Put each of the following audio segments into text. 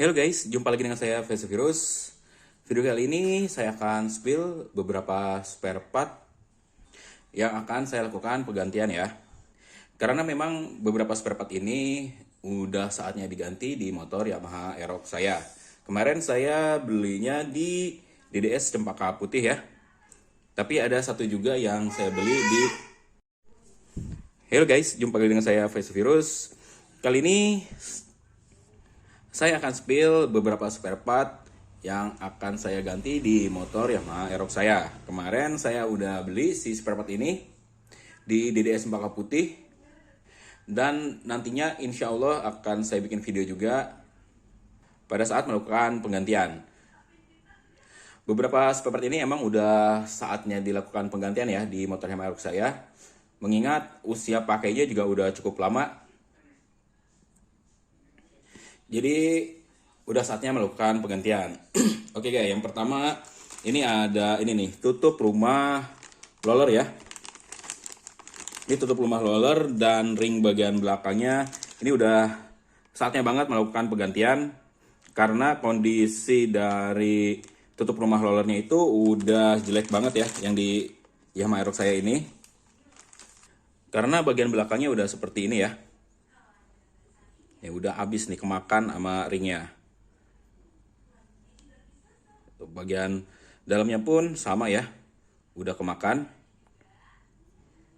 Halo guys, jumpa lagi dengan saya Virus. Video kali ini saya akan spill beberapa spare part yang akan saya lakukan penggantian ya. Karena memang beberapa spare part ini udah saatnya diganti di motor Yamaha Aerox saya. Kemarin saya belinya di DDS Cempaka Putih ya. Tapi ada satu juga yang saya beli di... Halo guys, jumpa lagi dengan saya Virus. Kali ini saya akan spill beberapa spare part yang akan saya ganti di motor Yamaha Aerox saya. Kemarin saya udah beli si spare part ini di DDS Cempaka Putih. Dan nantinya insya Allah akan saya bikin video juga pada saat melakukan penggantian. Beberapa spare part ini emang udah saatnya dilakukan penggantian ya di motor Yamaha Aerox saya. Mengingat usia pakainya juga udah cukup lama. Jadi udah saatnya melakukan penggantian. Oke guys, yang pertama ini ada ini nih, tutup rumah roller ya. Ini tutup rumah roller dan ring bagian belakangnya ini udah saatnya banget melakukan penggantian karena kondisi dari tutup rumah rollernya itu udah jelek banget ya yang di Yamaha Aerox saya ini. Karena bagian belakangnya udah seperti ini ya. Ya udah habis nih kemakan sama ringnya. Bagian dalamnya pun sama ya, udah kemakan.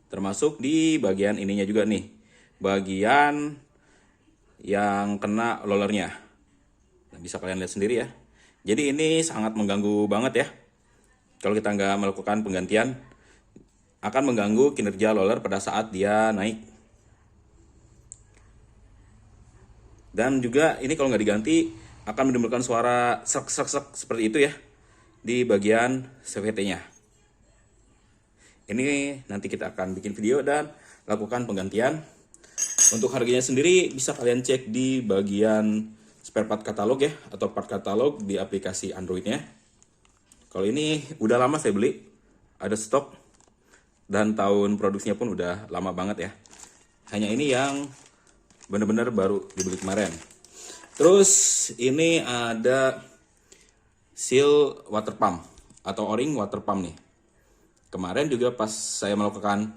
Termasuk di bagian ininya juga nih, bagian yang kena rollernya. Nah, bisa kalian lihat sendiri ya. Jadi ini sangat mengganggu banget ya. Kalau kita nggak melakukan penggantian, akan mengganggu kinerja roller pada saat dia naik. Dan juga ini kalau nggak diganti akan menimbulkan suara sek seperti itu ya di bagian CVT-nya. Ini nanti kita akan bikin video dan lakukan penggantian. Untuk harganya sendiri bisa kalian cek di bagian spare part katalog ya, atau part katalog di aplikasi Android-nya. Kalau ini udah lama saya beli, ada stok dan tahun produksinya pun udah lama banget ya. Hanya ini yang bener-bener baru dibeli kemarin. Terus ini ada seal water pump atau o-ring water pump nih. Kemarin juga pas saya melakukan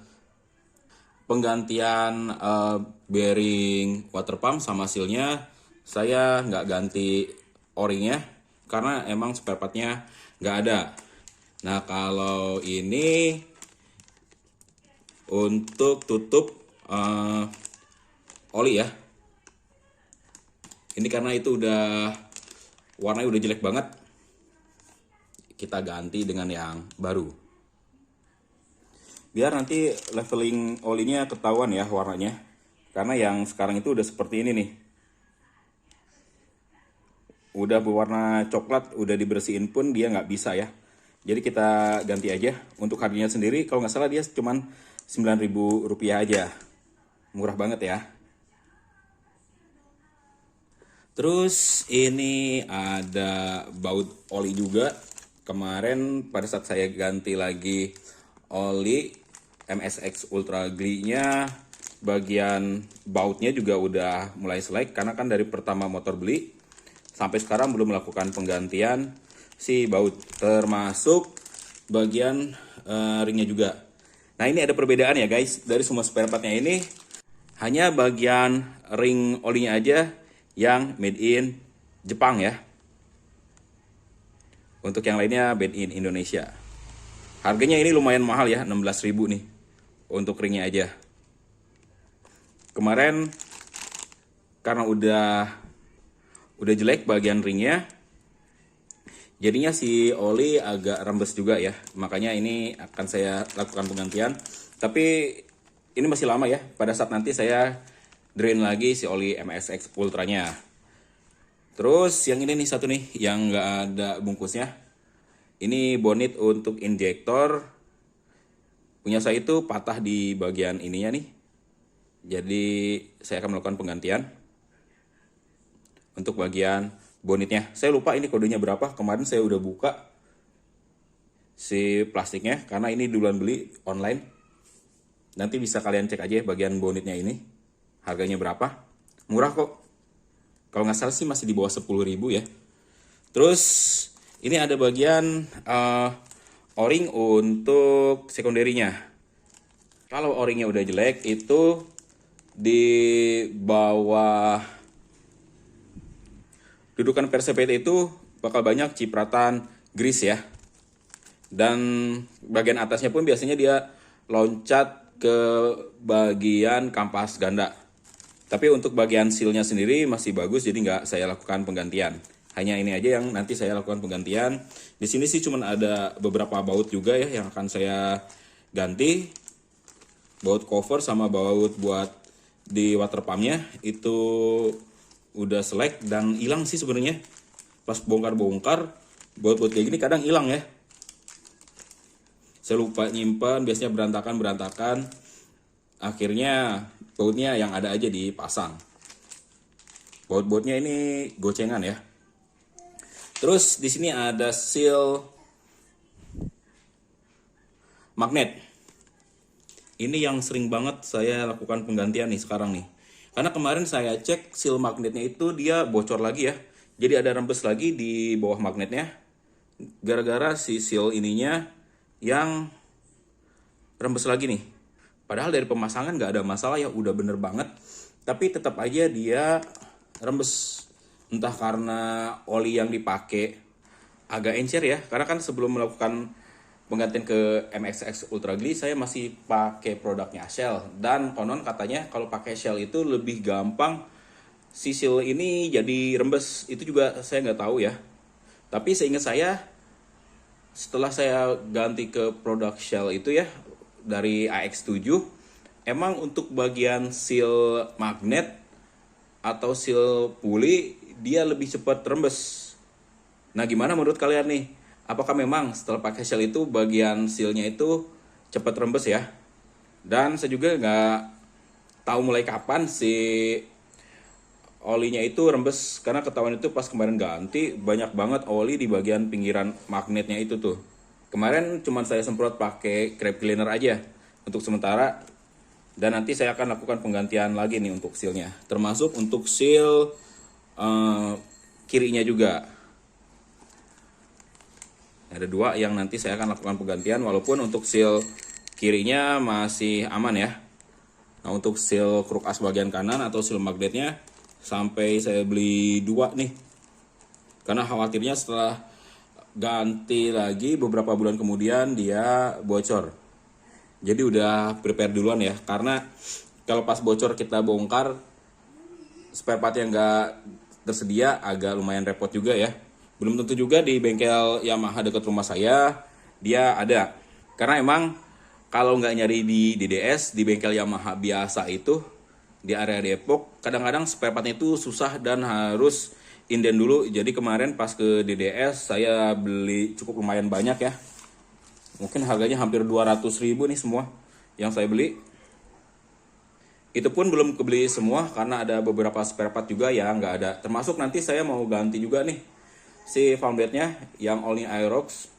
penggantian bearing water pump sama sealnya, saya nggak ganti o-ringnya karena emang spare partnya nggak ada. Nah kalau ini untuk tutup oli ya. Ini karena itu udah warnanya udah jelek banget. Kita ganti dengan yang baru. Biar nanti leveling olinya ketahuan ya warnanya. Karena yang sekarang itu udah seperti ini nih. Udah berwarna coklat, udah dibersihin pun dia nggak bisa ya. Jadi kita ganti aja. Untuk harganya sendiri kalau nggak salah dia cuman Rp9.000 aja. Murah banget ya. Terus ini ada baut oli juga. Kemarin pada saat saya ganti lagi oli MSX Ultra Glee-nya, bagian bautnya juga udah mulai selek. Karena kan dari pertama motor beli sampai sekarang belum melakukan penggantian si baut. Termasuk bagian ringnya juga. Nah ini ada perbedaan ya guys. Dari semua spare partnya ini hanya bagian ring olinya aja yang made in Jepang ya. Untuk yang lainnya made in Indonesia. Harganya ini lumayan mahal ya, 16.000 nih untuk ringnya aja. Kemarin karena udah jelek bagian ringnya, jadinya si oli agak rembes juga ya. Makanya ini akan saya lakukan penggantian. Tapi ini masih lama ya. Pada saat nanti saya drain lagi si oli MSX Ultranya. Terus yang ini nih satu nih yang nggak ada bungkusnya. Ini bonnet untuk injektor. Punya saya itu patah di bagian ininya nih. Jadi saya akan melakukan penggantian untuk bagian bonnetnya. Saya lupa ini kodenya berapa. Kemarin saya udah buka si plastiknya karena ini duluan beli online. Nanti bisa kalian cek aja bagian bonnetnya ini. Harganya berapa? Murah kok. Kalau nggak salah sih masih di bawah 10.000 ya. Terus ini ada bagian o-ring untuk sekunderinya. Kalau o-ringnya udah jelek, itu di bawah dudukan persepet itu bakal banyak cipratan grease ya. Dan bagian atasnya pun biasanya dia loncat ke bagian kampas ganda. Tapi untuk bagian sealnya sendiri masih bagus, jadi nggak saya lakukan penggantian. Hanya ini aja yang nanti saya lakukan penggantian. Di sini sih cuma ada beberapa baut juga ya yang akan saya ganti. Baut cover sama baut buat di water pumpnya itu udah selek dan hilang sih sebenarnya. Pas bongkar-bongkar, baut-baut kayak gini kadang hilang ya. Saya lupa nyimpan, biasanya berantakan. Akhirnya bautnya yang ada aja dipasang. Baut-bautnya ini gocengan ya. Terus di sini ada seal magnet. Ini yang sering banget saya lakukan penggantian nih sekarang nih. Karena kemarin saya cek seal magnetnya itu dia bocor lagi ya. Jadi ada rembes lagi di bawah magnetnya. Gara-gara si seal ininya yang rembes lagi nih. Padahal dari pemasangan nggak ada masalah ya, udah bener banget. Tapi tetap aja dia rembes. Entah karena oli yang dipakai agak encer ya. Karena kan sebelum melakukan penggantian ke MXX Ultra Gli, saya masih pakai produknya Shell. Dan konon katanya kalau pakai Shell itu lebih gampang si seal ini jadi rembes. Itu juga saya nggak tahu ya. Tapi seingat saya, setelah saya ganti ke produk Shell itu ya, dari AX7, emang untuk bagian seal magnet atau seal puli dia lebih cepat rembes. Nah gimana menurut kalian nih? Apakah memang setelah pakai Shell itu bagian sealnya itu cepat rembes ya? Dan saya juga nggak tahu mulai kapan si olinya itu rembes, karena ketahuan itu pas kemarin ganti banyak banget oli di bagian pinggiran magnetnya itu tuh. Kemarin cuma saya semprot pakai crab cleaner aja untuk sementara, dan nanti saya akan lakukan penggantian lagi nih untuk sealnya, termasuk untuk seal kirinya juga. Ada dua yang nanti saya akan lakukan penggantian, walaupun untuk seal kirinya masih aman ya. Nah untuk seal kruk as bagian kanan atau seal magnetnya sampai saya beli dua nih, karena khawatirnya setelah ganti lagi beberapa bulan kemudian dia bocor. Jadi udah prepare duluan ya, karena kalau pas bocor kita bongkar spare part yang nggak tersedia agak lumayan repot juga ya. Belum tentu juga di bengkel Yamaha dekat rumah saya dia ada, karena emang kalau nggak nyari di DDS, di bengkel Yamaha biasa itu di area Depok, kadang-kadang spare partnya itu susah dan harus inden dulu. Jadi kemarin pas ke DDS saya beli cukup lumayan banyak ya. Mungkin harganya hampir 200.000 nih semua yang saya beli. Itu pun belum kebeli semua karena ada beberapa spare part juga yang nggak ada. Termasuk nanti saya mau ganti juga nih si valve bed-nya yang all-in Aerox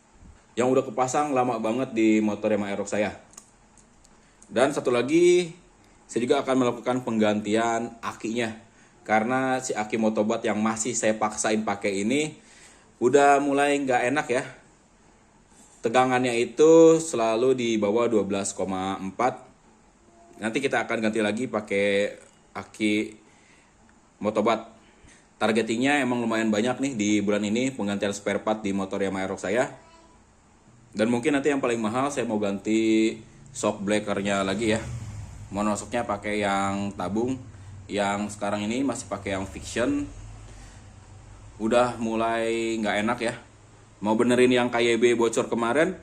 yang udah kepasang lama banget di motor Yamaha Aerox saya. Dan satu lagi, saya juga akan melakukan penggantian akinya. Karena si aki motobat yang masih saya paksain pakai ini udah mulai nggak enak ya. Tegangannya itu selalu di bawah 12,4. Nanti kita akan ganti lagi pakai aki motobat. Targetingnya emang lumayan banyak nih di bulan ini penggantian spare part di motor Yamaha Aerox saya. Dan mungkin nanti yang paling mahal saya mau ganti shock breaker-nya lagi ya. Monoshocknya pakai yang tabung. Yang sekarang ini masih pakai yang fiction. Udah mulai nggak enak ya. Mau benerin yang KYB bocor kemarin,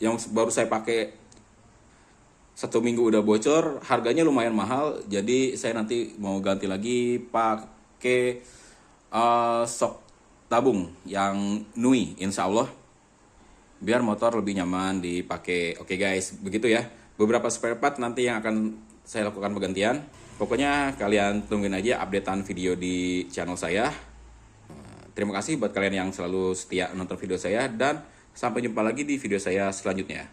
yang baru saya pakai 1 minggu udah bocor, harganya lumayan mahal. Jadi saya nanti mau ganti lagi pakai shock tabung yang Nui, insya Allah, biar motor lebih nyaman dipakai. Oke guys, begitu ya. Beberapa spare part nanti yang akan saya lakukan penggantian. Pokoknya kalian tungguin aja updatean video di channel saya. Terima kasih buat kalian yang selalu setia nonton video saya, dan sampai jumpa lagi di video saya selanjutnya.